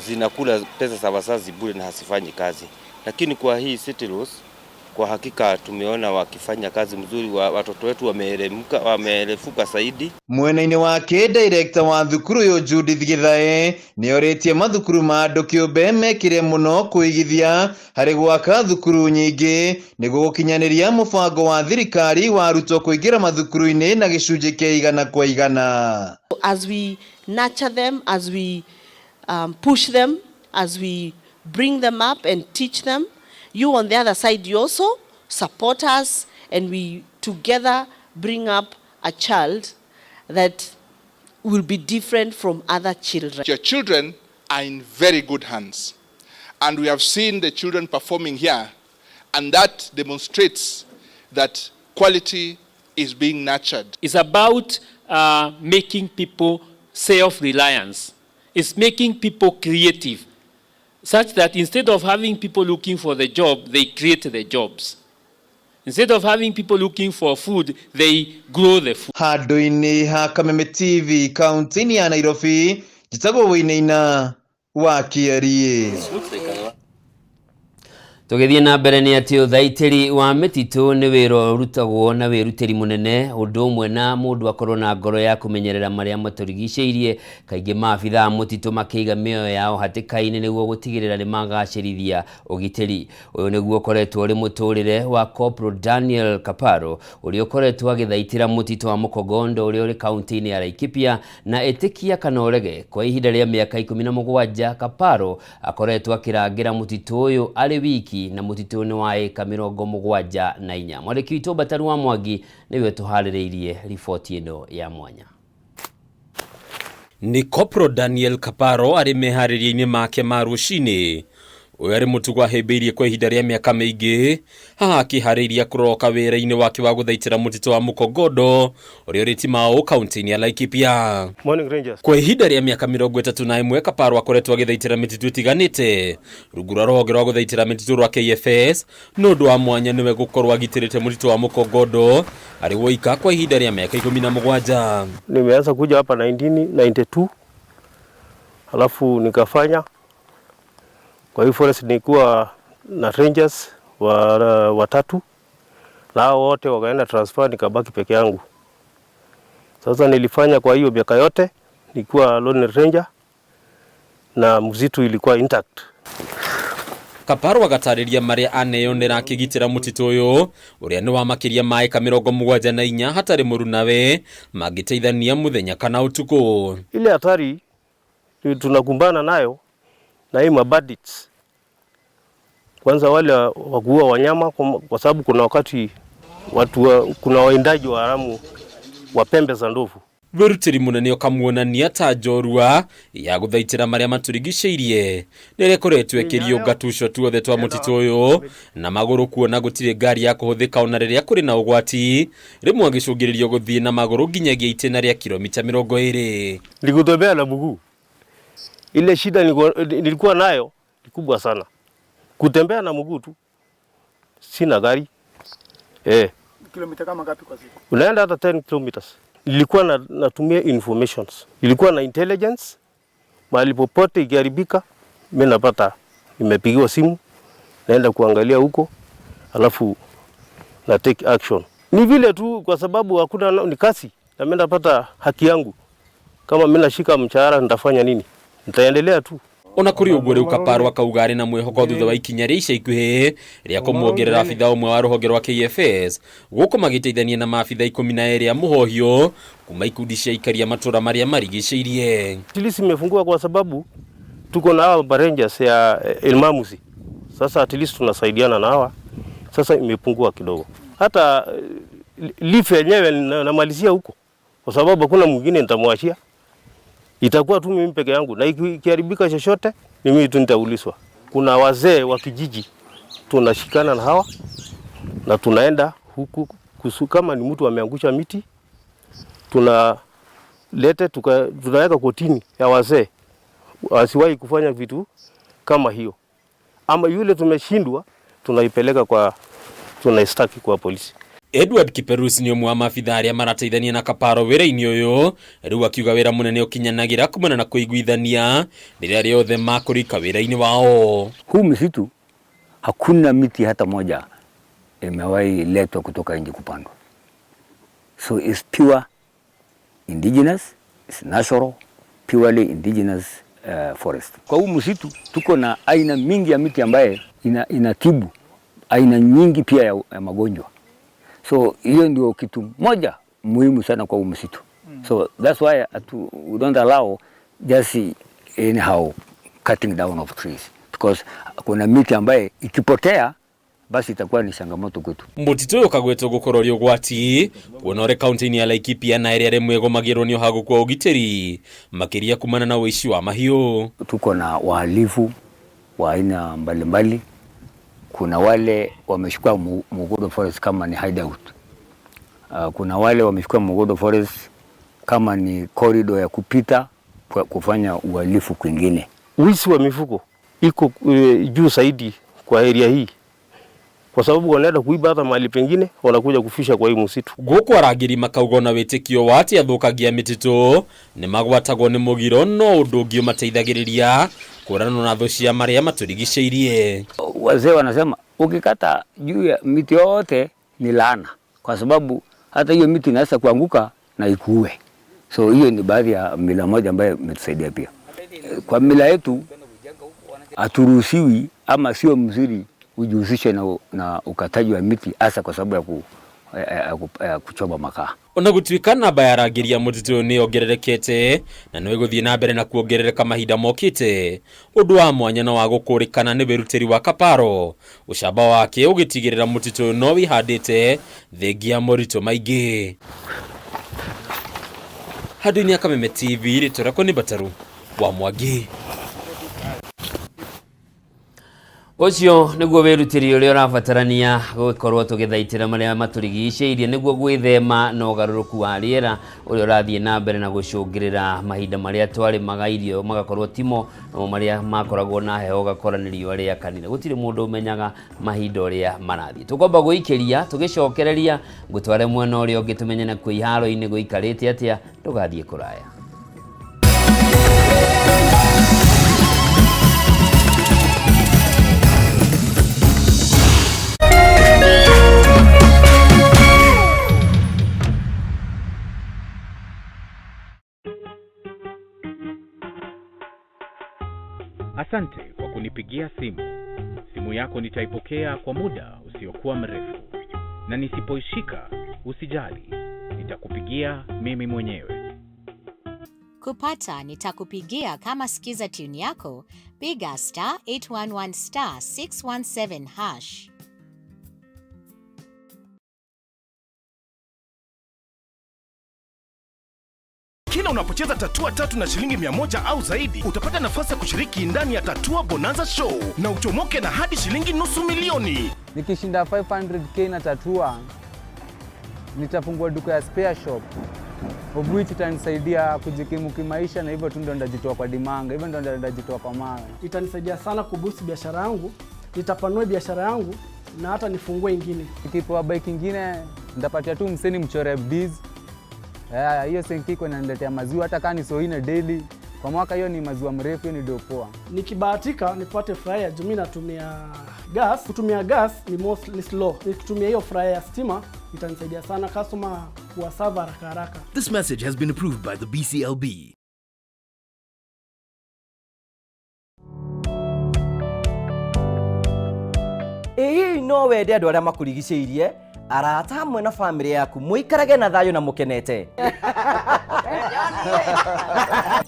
zinakula pesa za wazazi bure na hasifanyi kazi. Lakini kwa hii City Rose Kwa hakika tumeona wakifanya kazi mzuri, watoto wetu wamerefuka zaidi. Mwena-inĩ wake director wa thukuru yo Judith Githae nĩoretie mathukuru ma andũ kĩũmbe mekire mũno kũigithia harĩ gwaka thukuru nyingĩ nĩguo gũkinyanĩria mũbango wa thirikari wa arutwo kũingĩra mathukuru-inĩ na gĩcunjĩ kĩa 100%. As we nurture them, as we push them, as we bring them up and teach them, you on the other side, you also support us, and we together bring up a child that will be different from other children. Your children are in very good hands, and we have seen the children performing here, and that demonstrates that quality is being nurtured. It's about making people self-reliance. It's making people creative, such that instead of having people looking for the job, they create the jobs. Instead of having people looking for food, they grow the food. Handũ-inĩ ha Kameme TV kaunti-inĩ ya Nairobi, njĩtagwo Wĩinaina wa Kĩarie. Tũgĩthiĩ na mbere nĩ atĩ ũthaitĩri wa mĩtitũ nĩ wĩra ũrutagwo na wĩrutĩri mũnene, ũndũ ũmwe na mũndũ akorwo na ngoro ya kũmenyerera marĩa matũrigicĩirie. Kaingĩ maabitha mũtitũ makĩiga mĩoyo yao hatĩka-inĩ nĩguo gũtigĩrĩra nĩ magacĩrithia ũgitĩri. Ũyũ nĩguo ũkoretwo ũrĩ mũtũrĩre wa Corporal Daniel Kaparo, ũrĩa ũkoretwo agĩthaitĩra mũtitũ wa Mukogondo ũrĩa ũrĩ kaunti-inĩ ya Laikipia na ĩtĩkia kana ũrege. Kwa ihinda rĩa mĩaka 17, Kaparo akoretwo akĩrangĩra mũtitũ ũyũ arĩ wiki na mũtitũ nĩ wa ĩka 74. Mwandĩki witũ Batari wa Mwangi nĩwe tũharĩrĩirie riboti ĩno ya mwanya. Ni Corporal Daniel Kaparo arĩ meharĩria-inĩ make ma rũcinĩ. Ũyũ arĩ mũtugo ahĩmbĩirie kwa ihinda rĩa mĩaka mĩingĩ, haha akĩharĩria kũroka wĩra-inĩ wake wa gũthaitĩra mũtitũ wa Mukogondo ũrĩa ũrĩ Timao kaunti-inĩ ya Laikipia. Morning Rangers. Kwa ihinda rĩa mĩaka 31 Kaparo akoretwo agĩthaitĩra mĩtitũ ĩtiganĩte rungu rwa rũhonge rwa gũthaitĩra mĩtitũ rwa KFS, no ũndũ wa mwanya nĩwe gũkorwo agitĩrĩte mũtitũ wa Mukogondo arĩ woika kwa ihinda rĩa mĩaka 17. Nimeanza kuja hapa 1992, halafu nikafanya kwa hiyo forest nilikuwa na rangers watatu, na hao wote wakaenda transfer, nikabaki peke yangu. Sasa nilifanya kwa hiyo miaka yote nilikuwa lone ranger na mzitu ilikuwa intact. Kaparo agatarĩria marĩa aneyonera akĩgitĩra mũtitũ ũyũ ũrĩa nĩ wa makĩria ma ĩka 74 hatarĩ mũru nawe mangĩteithania mũthenya kana ũtukũ. Ile hatari tunakumbana nayo na hii mabandits. Kwanza wale wakuua wanyama, kwa sababu kuna wakati kuna waindaji wa haramu wa pembe za ndovu. Wĩrutĩri mũnene ũkamuonania ta njorua ya gũthaitĩra marĩa matũrigicĩirie nĩrĩa ĩkoretwo ĩkĩrio ngatuco tuothe twa mũtitũ ũyũ na magũrũ kuona gũtirĩ ngari ya kũhũthĩka ona rĩrĩa kũrĩ na ũgwati, rĩmwe agĩcũngĩrĩrio gũthiĩ na magũrũ nginyagia itĩna rĩa kilomita 20. Nikutembea na mguu. Ile shida nilikuwa nayo ni kubwa sana. Kutembea na mguu tu. Sina gari. Kilomita kama ngapi kwa siku? Unaenda hata 10 kilometers. Nilikuwa natumia informations. Nilikuwa na intelligence. Mahali popote ikiharibika, mimi napata, nimepigiwa simu, naenda kuangalia huko, alafu na take action. Ni vile tu kwa sababu hakuna ni kasi, na mimi napata haki yangu. Kama mimi nashika mshahara nitafanya nini? Nitaendelea tu. Ona kuri ũguo rĩu Kaparo akauga arĩ na mwĩhoko thutha wa ikinya rĩa ica ikuhĩ rĩa kũmuongerera abitha ũmwe wa rũhonge rwa KFS gũkũ magĩteithania na maabitha 12 a mũhohio kuma ikundi cia ikaria matũra marĩa marigicĩirie. Tilisi imefungua kwa sababu tuko na hawa rangers ya Elmamusi. Sasa at least tunasaidiana na hawa. Sasa imepungua kidogo. Hata life yenyewe namalizia huko kwa sababu hakuna mwingine nitamwachia. Itakuwa tu mimi peke yangu, na ikiharibika chochote ni mimi tu nitaulizwa. Kuna wazee wa kijiji tunashikana na hawa na tunaenda huku kama ni mtu ameangusha miti tunaweka kotini ya wazee asiwahi kufanya vitu kama hiyo, ama yule tumeshindwa tunaipeleka tunaistaki kwa polisi. Edward Kiperus ni ũmwe wa maabitha arĩa marateithania na Kaparo wĩra-inĩ ũyũ, rĩu akiuga wĩra mũnene ũkinyanagĩra kumana na kũiguithania rĩrĩa rĩothe makũrika wĩra-inĩ wao. Huu msitu hakuna miti hata moja imewahi letwa kutoka nje kupandwa. So it's pure indigenous, it's natural, purely indigenous forest. Kwa huu msitu tuko na aina mingi ya miti ambaye inatibu aina nyingi pia ya magonjwa. So hiyo ndio kitu moja muhimu sana kwa huu msitu. So that's why we don't allow just anyhow cutting down of trees, because kuna miti ambaye ikipotea basi itakuwa ni changamoto kwetu. Mutito yo kagweto gukorori ugwati kuonore county ya Laikipia na area remwe gomagirwo ni hagu kwa ugiteri makiria kumana na uishi wa mahiu. Tuko na wahalifu wa aina mbalimbali. Kuna wale wameshukua Mohoro forest kama ni hideout. Kuna wale wameshukua Mohoro forest kama ni corridor ya kupita kufanya uhalifu kwingine. Wizi wa mifugo iko juu zaidi kwa area hii, kwa sababu wanaenda kuiba hata mahali pengine, wanakuja kufisha kwa hii msitu. Goko aragiri makaugo na wetekio wati athukagia mitito ni magwatagwo ni mugiro no udungio mateithagiriria kurana na thocia maria maturigiceirie. Wazee wanasema ukikata juu ya miti yote ni laana, kwa sababu hata hiyo miti inaweza kuanguka na ikuue. So hiyo ni baadhi ya mila moja ambayo imetusaidia pia. Kwa mila yetu haturuhusiwi ama sio mzuri ujihusishe na ukataji wa miti, hasa kwa sababu ya kuchoma makaa. Ona gutwika namba ya rangiria mutito ni ongererekete na no iguthie na mbere na kuongerereka mahinda mokite. Undu wa mwanya na wa gukurikana ni weruteri wa Kaparo, ucamba wake ugitigirira mutito no wihandite thengia morito maingi. Hadu ni Kameme TV ritorako ni Bataru wa Mwangi. Ocio niguo werutiri uria urabatarania gukorwo tugithaitira maria maturigiceirie niguo gwithema na ugaruruku wa riera uria urathie na mbere na gucungirira mahinda maria twari magairio magakorwo timo no maria makoragwo na heho gakoranirio ria kanine. Gutire mundu umenyaga mahinda uria marathie. Tukomba guikiria tugicokereria gutware mwena uria ungi tumenye na kwi haro-ini guikarite atia tugathie kuraya. Asante kwa kunipigia simu. Simu yako nitaipokea kwa muda usiokuwa mrefu. Na nisipoishika, usijali. Nitakupigia mimi mwenyewe. Kupata nitakupigia kama sikiza tune yako, piga *811*617#. Kila unapocheza tatua tatu na shilingi 100 au zaidi, utapata nafasi ya kushiriki ndani ya Tatua Bonanza Show na uchomoke na hadi shilingi $500,000. Nikishinda 500k na tatua, nitafungua duka ya spare shop. Which itanisaidia kujikimu kimaisha, na hivyo tu ndo ndajitoa kwa dimanga, hivyo ndo ndajitoa kwa mawe. Itanisaidia sana kuboost biashara yangu, nitapanua biashara yangu na hata nifungue ingine. Nikipewa bike ingine, nitapatia tu mseni mchore FDs. Hiyo senkiko inaniletea maziwa hata kama ni soine daily. Kwa mwaka hiyo ni maziwa mrefu, hiyo ni dopoa. Nikibahatika nipate fryer, mimi natumia gas. Kutumia gas ni slow. Nikitumia hiyo fryer ya stima itanisaidia sana customer kuwa serve haraka. This message has been approved by the BCLB. No wende andu aria makurigiceirie, arata hamwe na family yaku muikarage na thayo na mukenete.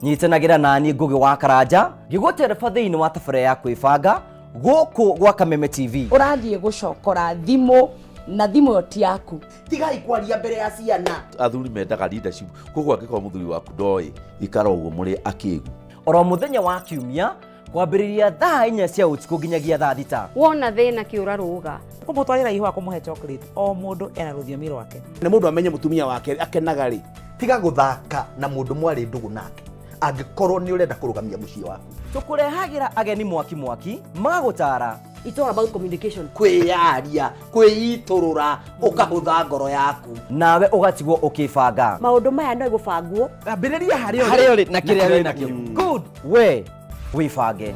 Nyitanagira nani Ngugi wa Karanja gigutereba thiini wa tabara ya kwibanga guku gwa Kameme TV. Urathie gucokora thimo na thimo yoti yaku, tigai kwaria mbere ya ciana. Athuri mendaga leadership, koguo angĩkorwo muthuri waku ndoi ikara uguo muri akigu. Oro muthenya wa kiumia kwambĩrĩria thaa 4 cia ũtukũ nginyagia thaa 6. Wona thĩna kĩũra rũga Kũmũtwarĩra ihũa kũmũhe chocolate, o mũndũ ena rũthiomi rwake. Nĩ mũndũ amenye mũtumia wake akenaga rĩ, tiga gũthaka na mũndũ mwarĩ ndũgũ nake angĩkorwo nĩ ũrenda kũrũgamia mũciĩ waku. Tũkũrehagĩra ageni mwaki magagũtara. It's all about communication. Kwĩyaria, kwĩitũrũra, ũkahũtha ngoro yaku, nawe ũgatigwo ũkĩbanga. Maũndũ maya no gũbangwo. Ambĩrĩria harĩa ũrĩ na kĩrĩa wĩ nakĩo. Good. We wibange.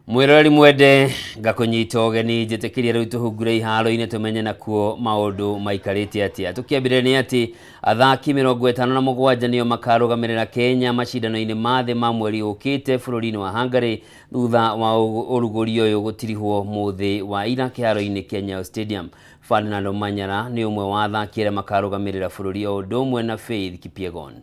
Mwirori mwende ngakunyita ugeni njitikiria riu tuhungure iharo-ini tumenye nakuo maundu maikarite atia. Tukiambire ni ati athaki 57 nio makarugamirira Kenya macindano-ini ma thi ma mweri ukite bururi-ini wa Hungary thutha wa uruguri uyu gutirihwo muthi wa ira kiharo-ini Kenya Stadium. Ferdinand Manyara ni umwe wa athaki aria makarugamirira bururi o undu umwe na Faith Kipyegon.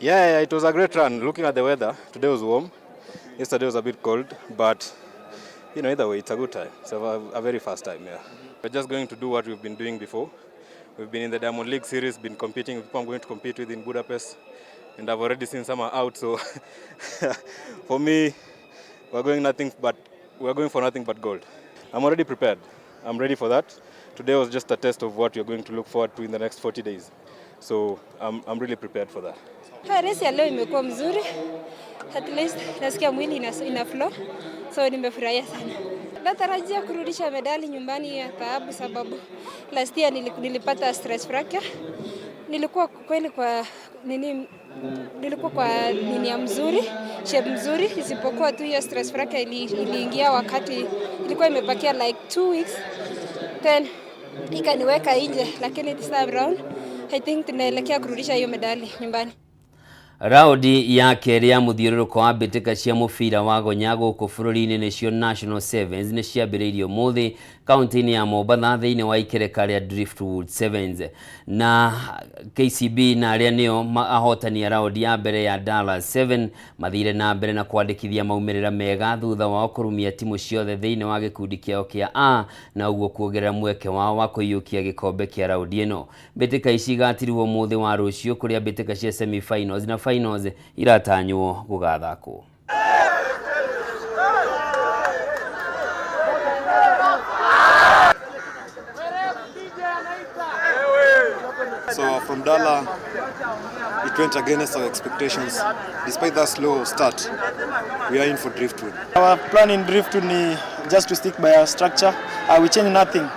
Yeah, it was a great run. Looking at the weather, today was warm. Yesterday was a bit cold, but you know, either way, it's a good time. It's a very fast time, yeah. We're just going to do what we've been doing before. We've been in the Diamond League series, been competing with people I'm going to compete with in Budapest, and I've already seen some are out, so for me, we're going for nothing but gold. I'm already prepared. I'm ready for that. Today was just a test of what you're going to look forward to in the next 40 days. So I'm really prepared for that. Race ya leo imekuwa mzuri. At least nasikia mwili ina flow. So nimefurahia sana. Natarajia kurudisha medali nyumbani ya dhahabu sababu last year nilipata stress fracture. Nilikuwa kweli kwa nini ya mzuri, shape mzuri, isipokuwa tu hiyo stress fracture iliingia wakati ilikuwa imebakia like 2 weeks. Then ikaniweka nje, lakini this time round I think tunaelekea kurudisha hiyo medali nyumbani. Raundi ya keri ya muthiururuko wa mbitika cia mubira wa gonyago ku bururi-ini nicio National Sevens ni ciambiriirio muthi kaunti-ini ya Mombatha thiini wa ikereka ria Driftwood Sevens na KCB na aria nio ahotani ya raundi ya mbere ya Dallas 7 mathire na mbere na kwandikithia maumirira mega thutha wa kurumia timu ciothe thiini wa gikundi kiao kia A na uguo kuongerera mweke wao wa kuiyukia gikombe kia raundi ino. Mbitika ici igatirwo muthi wa rucio kuria mbitika cia semi finals na finals iratanywo gugathako. So from Dala, it went against our expectations. Despite that slow start, we are in for Driftwood. Our plan in Driftwood is just to stick by our structure. We change nothing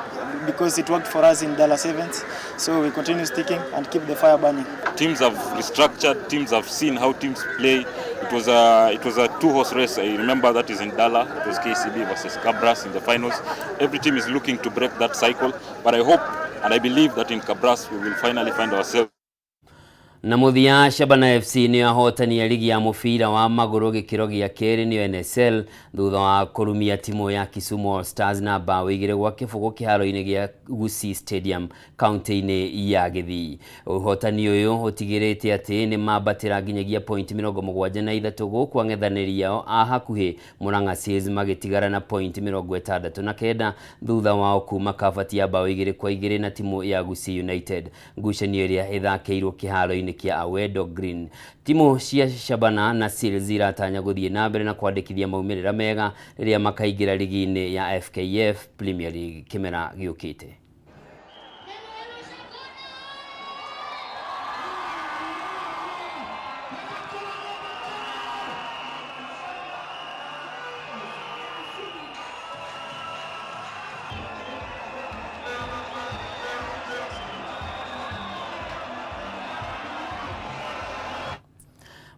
because it worked for us in Dala Sevens. So we continue sticking and keep the fire burning. Teams have restructured. Teams have seen how teams play. It was a 2-horse race. I remember that is in Dala. It was KCB versus Cabras in the finals. Every team is looking to break that cycle. But I hope and I believe that in Cabras we will finally find ourselves. Na muthia Shabana FC ni ahotani ya ligi ya mufira wa maguru gikiro gia keri ni NSL thutha wa kurumia timu ya Kisumu All Stars na bao igire gwa kifugo kiharo-ini gia Gusii Stadium county-ini ya Githii. Uhotani uyu utigirite ati ni mabatira nginyagia point 73 guku ang'ethaniri yao a hakuhi Murang'a Seals magitigara na point 69 thutha wa kuma kabati ya bao igire kwa igire na timu ya Gusii United. Ngucanio iria ithakeirwo kiharo-ini kia Awedo Green. Timu cia Shabana na Seals iratanya guthie na mbere na kwandikithia maumirira mega riria makaingira ligi-ini ya FKF Premier League kimera giukite.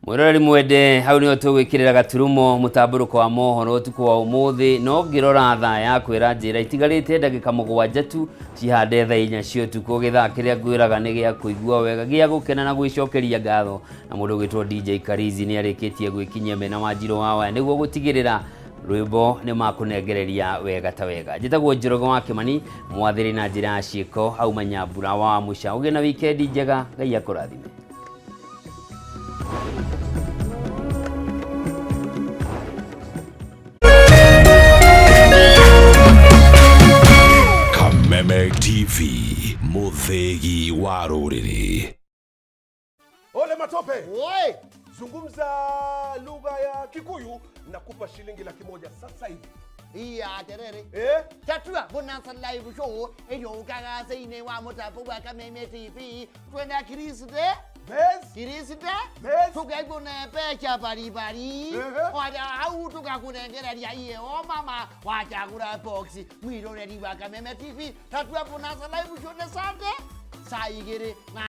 Mwirori mwende hau ni tugwikirira gaturumo mutamburuko wa mohoro tuko wa umuthi no ngirora thaa ya kwira njira itigarite ndagika 7 tu cihande thaa 4 cio tuko githaa kiria ngwiraga ni gia kuigua wega gia gukena na gwicokeria ngatho na mundu gitwo DJ Karizi ni arikitie gwikinyia mena Wanjiru wawa niguo gutigirira rwimbo ni makunengereria wega ta wega. Njitagwo Njoroge wa Kimani mwathiri na njira ya ciiko hau Manyambura wa Musha ugie na weekend njega Ngai akurathime. Kameme TV, muthegi wa ruriri. Ole matope! Oi! Zungumza lugha ya Kikuyu na kupa shilingi 100,000 sasa hivi. iya terere tatua bonanza live show eyo kaga seine wa Mutamburuko Kameme TV twenda Kiriside Kiriside tukaguna pecha baribari wada hau tukakunengereria iye o mama wachagura box mwiroreri wa Kameme TV tatua bonanza live show ne sande saigere